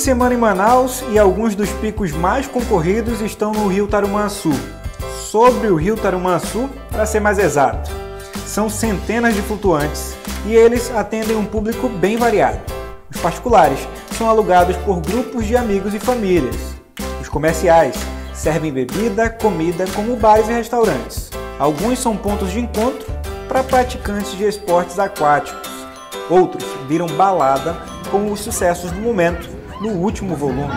semana em Manaus e alguns dos picos mais concorridos estão no Rio Tarumançu. Sobre o Rio Tarumançu, para ser mais exato, são centenas de flutuantes e eles atendem um público bem variado. Os particulares são alugados por grupos de amigos e famílias. Os comerciais servem bebida, comida, como bares e restaurantes. Alguns são pontos de encontro para praticantes de esportes aquáticos. Outros viram balada com os sucessos do momento no último volume.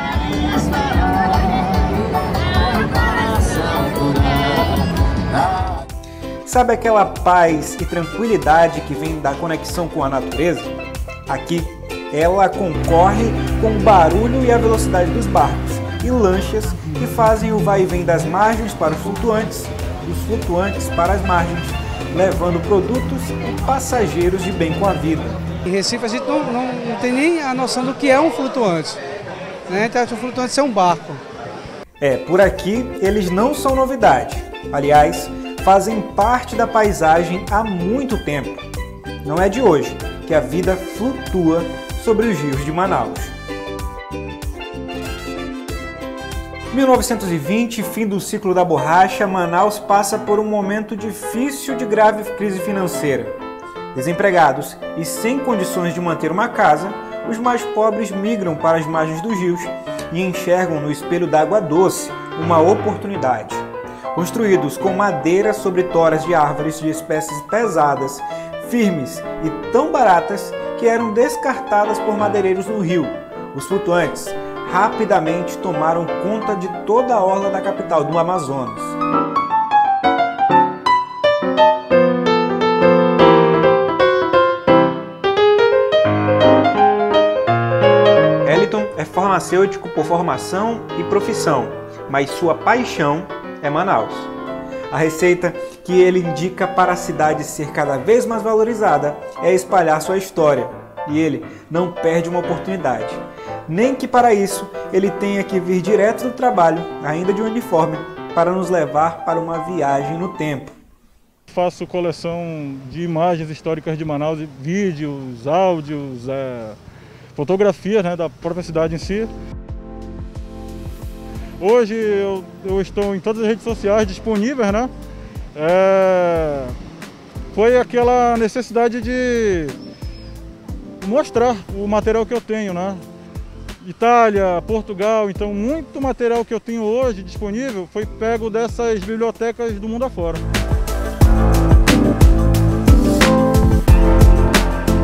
Sabe aquela paz e tranquilidade que vem da conexão com a natureza? Aqui, ela concorre com o barulho e a velocidade dos barcos e lanchas que fazem o vai e vem das margens para os flutuantes, dos flutuantes para as margens, levando produtos e passageiros de bem com a vida. Em Recife a gente não tem nem a noção do que é um flutuante, né? Então, um flutuante é um barco. Por aqui eles não são novidade. Aliás, fazem parte da paisagem há muito tempo. Não é de hoje que a vida flutua sobre os rios de Manaus. 1920, fim do ciclo da borracha, Manaus passa por um momento difícil de grave crise financeira. Desempregados e sem condições de manter uma casa, os mais pobres migram para as margens dos rios e enxergam no espelho d'água doce uma oportunidade. Construídos com madeira sobre toras de árvores de espécies pesadas, firmes e tão baratas que eram descartadas por madeireiros no rio, os flutuantes rapidamente tomaram conta de toda a orla da capital do Amazonas. Eliton é farmacêutico por formação e profissão, mas sua paixão é Manaus. A receita que ele indica para a cidade ser cada vez mais valorizada é espalhar sua história, e ele não perde uma oportunidade. Nem que para isso ele tenha que vir direto do trabalho, ainda de uniforme, para nos levar para uma viagem no tempo. Faço coleção de imagens históricas de Manaus, vídeos, áudios, fotografias, né, da própria cidade em si. Hoje eu estou em todas as redes sociais disponíveis, né? Foi aquela necessidade de mostrar o material que eu tenho, né? Itália, Portugal, então muito material que eu tenho hoje disponível foi pego dessas bibliotecas do mundo afora.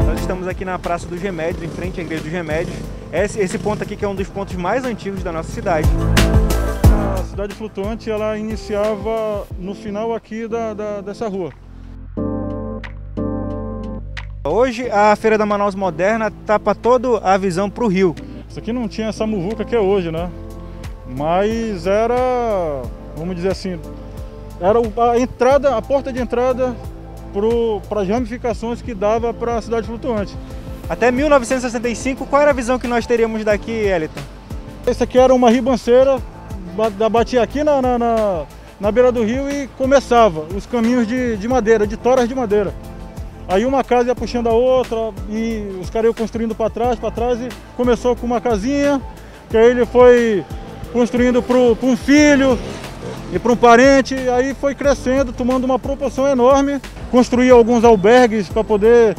Nós estamos aqui na Praça dos Remédios, em frente à Igreja dos Remédios. Esse ponto aqui que é um dos pontos mais antigos da nossa cidade. A cidade flutuante ela iniciava no final aqui dessa rua. Hoje a Feira da Manaus Moderna tapa toda a visão para o rio. Isso aqui não tinha essa muvuca que é hoje, né? Mas era, vamos dizer assim, era a porta de entrada para as ramificações que dava para a cidade flutuante. Até 1965, qual era a visão que nós teríamos daqui, Eliton? Esse aqui era uma ribanceira, batia aqui na beira do rio e começava os caminhos de madeira, de toras de madeira. Aí uma casa ia puxando a outra e os caras iam construindo para trás e começou com uma casinha, que aí ele foi construindo para um filho e para um parente, e aí foi crescendo, tomando uma proporção enorme. Construía alguns albergues para poder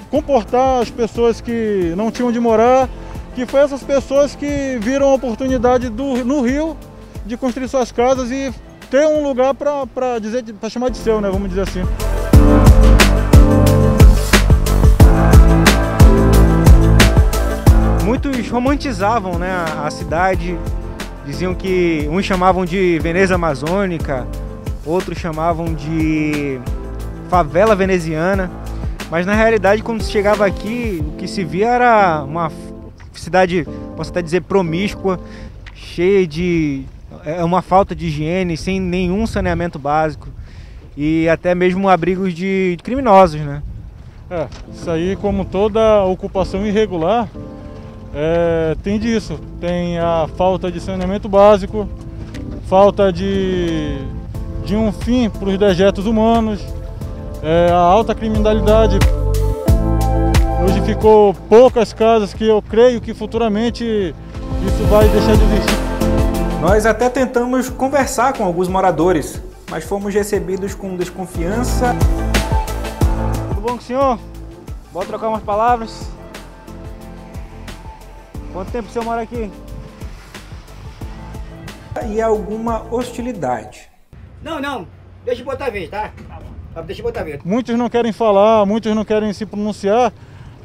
comportar as pessoas que não tinham onde morar, que foi essas pessoas que viram a oportunidade no rio de construir suas casas e ter um lugar para chamar de seu, né, vamos dizer assim. Muitos romantizavam, né, a cidade, diziam que uns chamavam de Veneza Amazônica, outros chamavam de favela veneziana, mas na realidade quando se chegava aqui o que se via era uma cidade, posso até dizer, promíscua, cheia de uma falta de higiene, sem nenhum saneamento básico e até mesmo abrigos de criminosos, né? Isso aí, como toda ocupação irregular, tem disso, tem a falta de saneamento básico, falta de um fim para os dejetos humanos, a alta criminalidade. Hoje ficou poucas casas que eu creio que futuramente isso vai deixar de existir. Nós até tentamos conversar com alguns moradores, mas fomos recebidos com desconfiança. Tudo bom com o senhor? Bora trocar umas palavras? Quanto tempo o senhor mora aqui? E alguma hostilidade. Não, deixa eu botar a vez, tá? Deixa eu botar a vez. Muitos não querem falar, muitos não querem se pronunciar,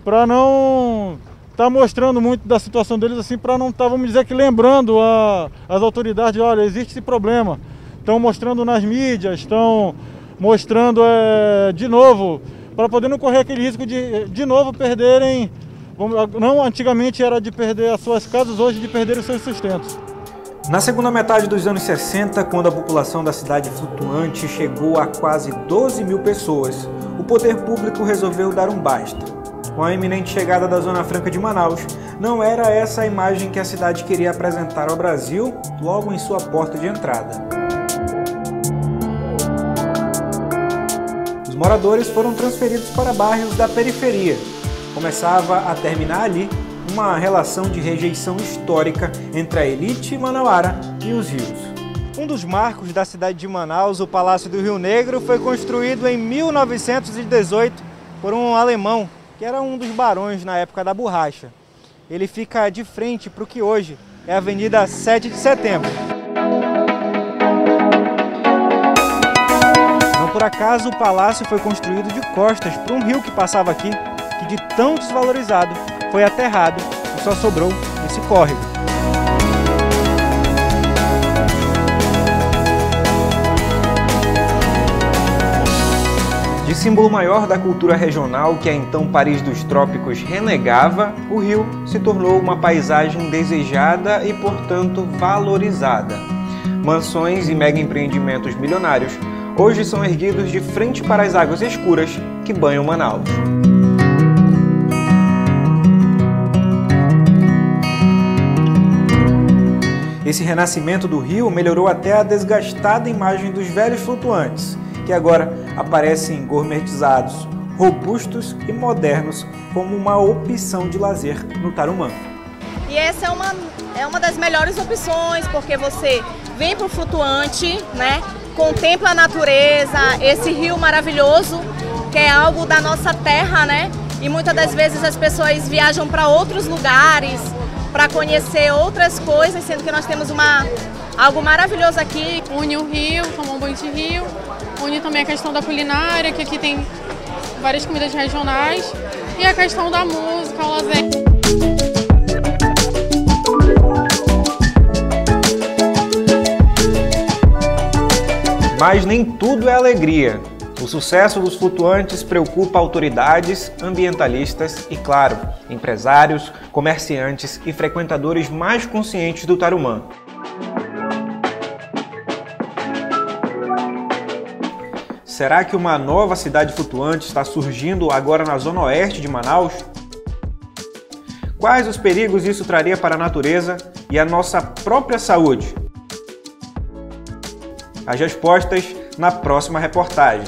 para não estar mostrando muito da situação deles, assim, para não estar, vamos dizer que lembrando as autoridades, olha, existe esse problema. Estão mostrando nas mídias, estão mostrando de novo, para poder não correr aquele risco de novo perderem, não antigamente era de perder as suas casas, hoje de perder os seus sustentos. Na segunda metade dos anos 60, quando a população da cidade flutuante chegou a quase 12 mil pessoas, o poder público resolveu dar um basta. Com a iminente chegada da Zona Franca de Manaus, não era essa a imagem que a cidade queria apresentar ao Brasil logo em sua porta de entrada. Os moradores foram transferidos para bairros da periferia. Começava a terminar ali uma relação de rejeição histórica entre a elite manauara e os rios. Um dos marcos da cidade de Manaus, o Palácio do Rio Negro, foi construído em 1918 por um alemão, que era um dos barões na época da borracha. Ele fica de frente para o que hoje é a Avenida 7 de Setembro. Não por acaso o palácio foi construído de costas para um rio que passava aqui, que de tão desvalorizado foi aterrado e só sobrou esse córrego. De símbolo maior da cultura regional que a então Paris dos Trópicos renegava, o rio se tornou uma paisagem desejada e, portanto, valorizada. Mansões e mega empreendimentos milionários hoje são erguidos de frente para as águas escuras que banham Manaus. Esse renascimento do rio melhorou até a desgastada imagem dos velhos flutuantes, que agora aparecem gourmetizados, robustos e modernos como uma opção de lazer no Tarumã. E essa é uma das melhores opções, porque você vem para o flutuante, né? Contempla a natureza, esse rio maravilhoso, que é algo da nossa terra, né? E muitas das vezes as pessoas viajam para outros lugares, para conhecer outras coisas, sendo que nós temos algo maravilhoso aqui. Une o rio, tomar um banho de rio, une também a questão da culinária, que aqui tem várias comidas regionais, e a questão da música, o lazer. Mas nem tudo é alegria. O sucesso dos flutuantes preocupa autoridades, ambientalistas e, claro, empresários, comerciantes e frequentadores mais conscientes do Tarumã. Será que uma nova cidade flutuante está surgindo agora na zona oeste de Manaus? Quais os perigos isso traria para a natureza e a nossa própria saúde? As respostas na próxima reportagem.